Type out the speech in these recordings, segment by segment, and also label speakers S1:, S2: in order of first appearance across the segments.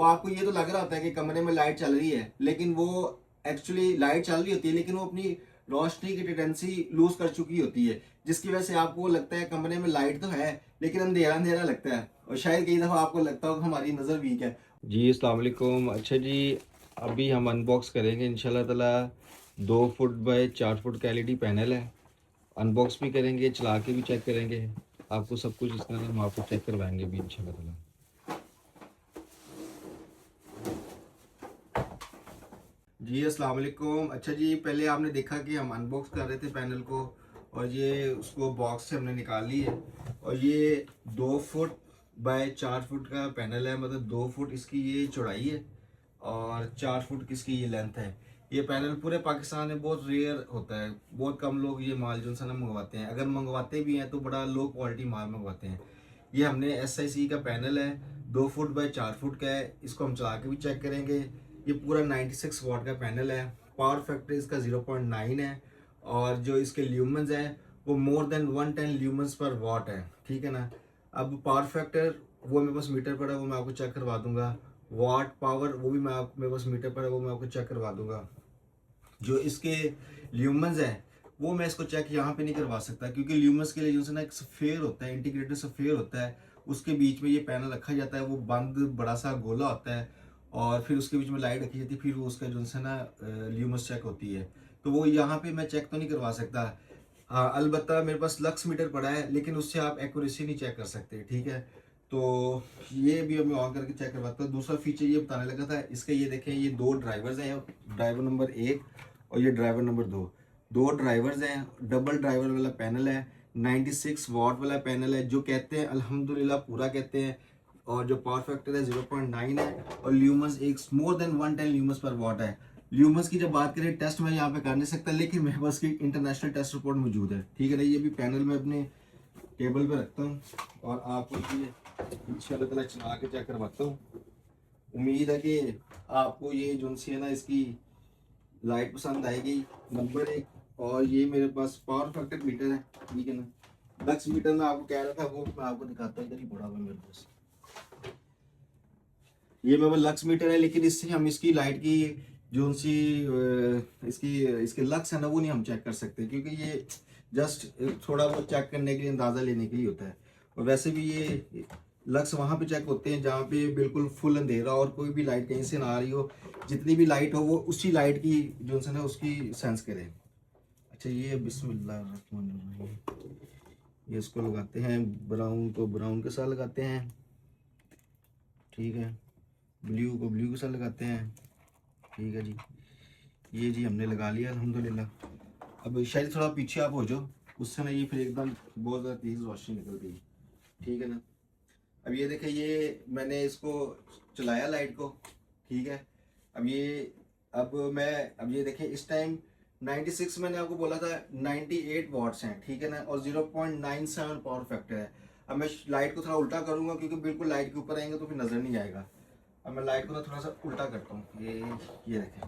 S1: वो आपको ये तो लग रहा होता है कि कमरे में लाइट चल रही है, लेकिन वो एक्चुअली लाइट चल रही होती है, लेकिन वो अपनी रोशनी की टेंडेंसी लूज कर चुकी होती है, जिसकी वजह से आपको लगता है कमरे में लाइट तो है लेकिन अंधेरा अंधेरा लगता है, और शायद कई दफ़ा आपको लगता हो कि हमारी नज़र वीक है। जी अस्सलाम वालेकुम। अच्छा जी, अभी हम अनबॉक्स करेंगे इंशाल्लाह ताला 2 फुट बाय 4 फुट का एलईडी पैनल है। अनबॉक्स भी करेंगे, चला के भी चेक करेंगे, आपको सब कुछ इसका हम आपको चेक करवाएंगे भी इंशाल्लाह ताला। जी अस्सलाम वालेकुम। अच्छा जी, पहले आपने देखा कि हम अनबॉक्स कर रहे थे पैनल को, और ये उसको बॉक्स से हमने निकाल ली है, और ये 2 फुट बाय 4 फुट का पैनल है, मतलब 2 फुट इसकी ये चौड़ाई है और 4 फुट इसकी ये लेंथ है। ये पैनल पूरे पाकिस्तान में बहुत रेयर होता है, बहुत कम लोग ये माल जो है ना मंगवाते हैं, अगर मंगवाते भी हैं तो बड़ा लो क्वालिटी माल मंगवाते हैं। ये हमने SIC का पैनल है, 2 फुट बाय 4 फुट का है, इसको हम चला के भी चेक करेंगे। ये पूरा 96 वाट का पैनल है, पावर फैक्टर इसका 0.9 है, और जो इसके ल्यूमन्स हैं वो मोर देन 110 ल्यूमन्स पर वाट है, ठीक है ना। अब पावर फैक्टर वो मेरे पास मीटर पर है, वो मैं आपको चेक करवा दूंगा। वाट पावर वो भी मेरे पास मीटर पर है, वो मैं आपको चेक करवा दूंगा। जो इसके ल्यूमन्स हैं वो मैं इसको चेक यहाँ पे नहीं करवा सकता, क्योंकि ल्यूमन्स के लिए जो है ना एक सफ़ेयर होता है, इंटीग्रेटेड सफ़ेयर होता है, उसके बीच में ये पैनल रखा जाता है, वो बंद बड़ा सा गोला होता है, और फिर उसके बीच में लाइट रखी जाती है, फिर वो उसका जो है ना ल्यूमस चेक होती है, तो वो यहाँ पे मैं चेक तो नहीं करवा सकता। हाँ अलबत्ता मेरे पास लक्स मीटर पड़ा है, लेकिन उससे आप एक्यूरेसी नहीं चेक कर सकते, ठीक है। तो ये भी मैं ऑन करके चेक करवाता हूँ। दूसरा फीचर ये बताने लगा था इसके, ये देखें, ये 2 ड्राइवर्स हैं, ड्राइवर नंबर 1 और ये ड्राइवर नंबर 2, 2 ड्राइवर्स हैं, डबल ड्राइवर वाला पैनल है, 96 वाट वाला पैनल है, जो कहते हैं अल्हम्दुलिल्लाह पूरा कहते हैं, और जो पावर फैक्टर है 0.9 है, और ल्यूमस एक मोर देन 110 ल्यूमस पर वाट है। ल्यूमस की जब बात करें, टेस्ट मैं यहाँ पे कर नहीं सकता, लेकिन मेरे पास की इंटरनेशनल टेस्ट रिपोर्ट मौजूद है, ठीक है ना। ये भी पैनल में अपने टेबल पे रखता हूँ, और आपको ये इंशाल्लाह ताला चला के चेक करवाता हूँ। उम्मीद है कि आपको ये जो सी है ना इसकी लाइट पसंद आएगी, नंबर 1। और ये मेरे पास पावर फैक्टर मीटर है, ठीक है ना। लक्स मीटर में आपको कह रहा था, वो मैं आपको दिखाता हूँ, इधर ही पड़ा हुआ है मेरे पास। ये मेरे पास लक्स मीटर है, लेकिन इससे हम इसकी लाइट की जो सी इसकी इसके लक्स है ना वो नहीं हम चेक कर सकते, क्योंकि ये जस्ट थोड़ा बहुत चेक करने के लिए, अंदाज़ा लेने के लिए होता है। और वैसे भी ये लक्स वहाँ पे चेक होते हैं जहाँ पे बिल्कुल फुल अंधेरा और कोई भी लाइट कहीं से ना आ रही हो, जितनी भी लाइट हो वो उसी लाइट की जो है ना उसकी सेंस करे। अच्छा ये बिस्मिल्लाह, ये इसको लगाते हैं, ब्राउन को ब्राउन के साथ लगाते हैं, ठीक है, ब्लू को ब्लू के साथ लगाते हैं, ठीक है जी। ये जी हमने लगा लिया अल्हम्दुलिल्लाह। अब शायद थोड़ा पीछे आप हो जाओ, उससे ना ये फिर एकदम बहुत ज़्यादा तेज़ रोशनी निकल गई, ठीक है ना। अब ये देखें, ये मैंने इसको चलाया लाइट को, ठीक है। अब ये अब ये देखें, इस टाइम 96 मैंने आपको बोला था 98 वाट्स हैं, ठीक है ना, और 0.97 पावर फैक्टर है। अब मैं लाइट को थोड़ा उल्टा करूँगा, क्योंकि बिल्कुल लाइट के ऊपर आएंगे तो फिर नज़र नहीं आएगा। अब मैं लाइट को ना थोड़ा सा उल्टा करता हूँ, ये देखें,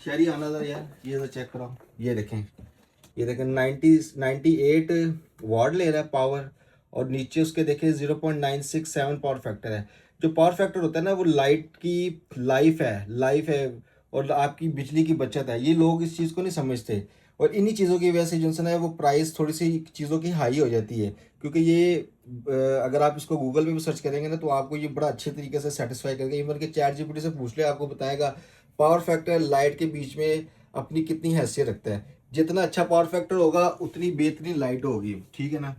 S1: शहरी आना था यार, ये तो चेक कराओ, ये देखें 98 वाट ले रहा है पावर, और नीचे उसके देखें 0.967 पावर फैक्टर है। जो पावर फैक्टर होता है ना वो लाइट की लाइफ है और आपकी बिजली की बचत है, ये लोग इस चीज़ को नहीं समझते, और इन्हीं चीज़ों की वजह से जो है ना वो प्राइस थोड़ी सी चीज़ों की हाई हो जाती है। क्योंकि ये अगर आप इसको गूगल पे भी सर्च करेंगे ना तो आपको ये बड़ा अच्छे तरीके से सेटिस्फाई करेगा। इवन के ChatGPT से पूछ ले, आपको बताएगा पावर फैक्टर लाइट के बीच में अपनी कितनी हैसियत रखता है। जितना अच्छा पावर फैक्टर होगा उतनी बेहतरीन लाइट होगी, ठीक है ना।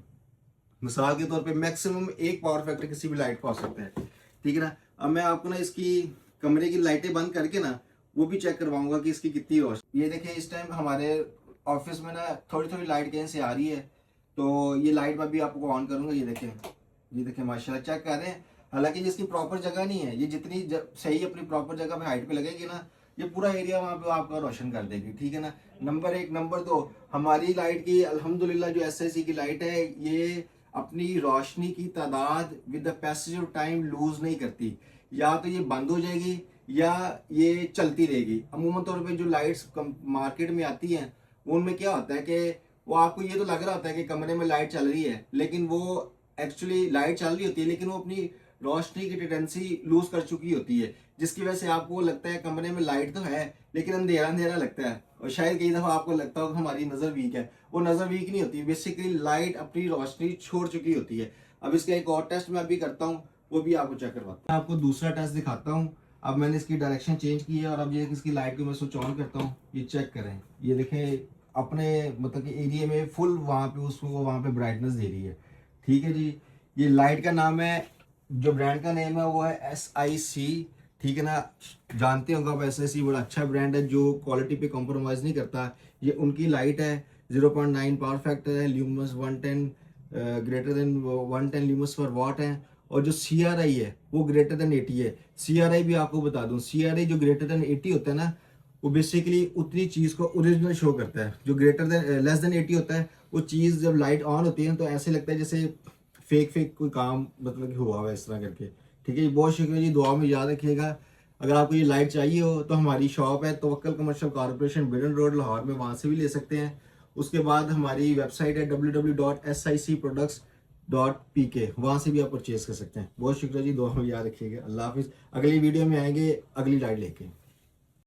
S1: मिसाल के तौर पे मैक्सिमम एक पावर फैक्टर किसी भी लाइट का हो सकता है, ठीक है ना। अब मैं आपको ना इसकी कमरे की लाइटें बंद करके ना वो भी चेक करवाऊंगा कि इसकी कितनी रोशनी। ये देखें, इस टाइम हमारे ऑफिस में ना थोड़ी थोड़ी लाइट कहीं से आ रही है, तो ये लाइट मैं भी आपको ऑन करूंगा। ये देखें माशाल्लाह चेक कर रहे हैं। हालांकि जिसकी प्रॉपर जगह नहीं है, ये जितनी सही अपनी प्रॉपर जगह पे हाइट पे लगेगी ना, ये पूरा एरिया वहाँ पे आपका रोशन कर देगी, ठीक है ना। नंबर 1। नंबर 2, हमारी लाइट की अल्हम्दुलिल्लाह जो SIC की लाइट है, ये अपनी रोशनी की तादाद with the passage of time lose नहीं करती। या तो ये बंद हो जाएगी या ये चलती रहेगी। अमूमन तौर पे जो लाइट्स मार्केट में आती हैं उनमें क्या होता है कि वो आपको ये तो लग रहा होता है कि कमरे में लाइट चल रही है, लेकिन वो एक्चुअली लाइट चल रही होती है, लेकिन वो अपनी रोशनी की टेंडेंसी लूज कर चुकी होती है, जिसकी वजह से आपको लगता है कमरे में लाइट तो है लेकिन अंधेरा अंधेरा लगता है, और शायद कई दफा आपको लगता हो कि हमारी नजर वीक है। वो नजर वीक नहीं होती, बेसिकली लाइट अपनी रोशनी छोड़ चुकी होती है। अब इसका एक और टेस्ट मैं अभी करता हूँ, वो भी आपको चेक करवाता हूँ। मैं आपको दूसरा टेस्ट दिखाता हूँ। अब मैंने इसकी डायरेक्शन चेंज की है और अब ये इसकी लाइट को मैं स्विच ऑन करता हूँ, ये चेक करें, ये देखें अपने मतलब कि एरिया में फुल वहाँ पे उसको वहाँ पे ब्राइटनेस दे रही है। ठीक है जी। ये लाइट का नाम है, जो ब्रांड का नेम है वो है SIC। ठीक है ना, जानते होंगे आप, SIC बड़ा अच्छा ब्रांड है जो क्वालिटी पे कॉम्प्रोमाइज़ नहीं करता। ये उनकी लाइट है, 0.9 पावर फैक्टर है, ल्यूमस 110 ग्रेटर देन 110 ल्यूमस पर वाट है। और जो CRI है वो ग्रेटर देन 80 है। CRI भी आपको बता दूं, CRI जो ग्रेटर देन 80 होता है ना, वो बेसिकली उतनी चीज़ को ओरिजिनल शो करता है। जो ग्रेटर देन लेस देन 80 होता है, वो चीज़ जब लाइट ऑन होती है तो ऐसे लगता है जैसे फेक कोई काम मतलब कि हुआ हुआ है इस तरह करके। ठीक है जी, बहुत शुक्रिया जी, दुआ में याद रखिएगा। अगर आपको ये लाइट चाहिए हो तो हमारी शॉप है Tawakkal commercial corporation, Beadon road, Lahore में, वहाँ से भी ले सकते हैं। उसके बाद हमारी वेबसाइट है www.sicproducts.pk, वहाँ से भी आप परचेज कर सकते हैं। बहुत शुक्रिया जी, दुआ में याद रखिएगा। अल्लाह हाफिज़। अगली वीडियो में आएंगे अगली लाइट लेके।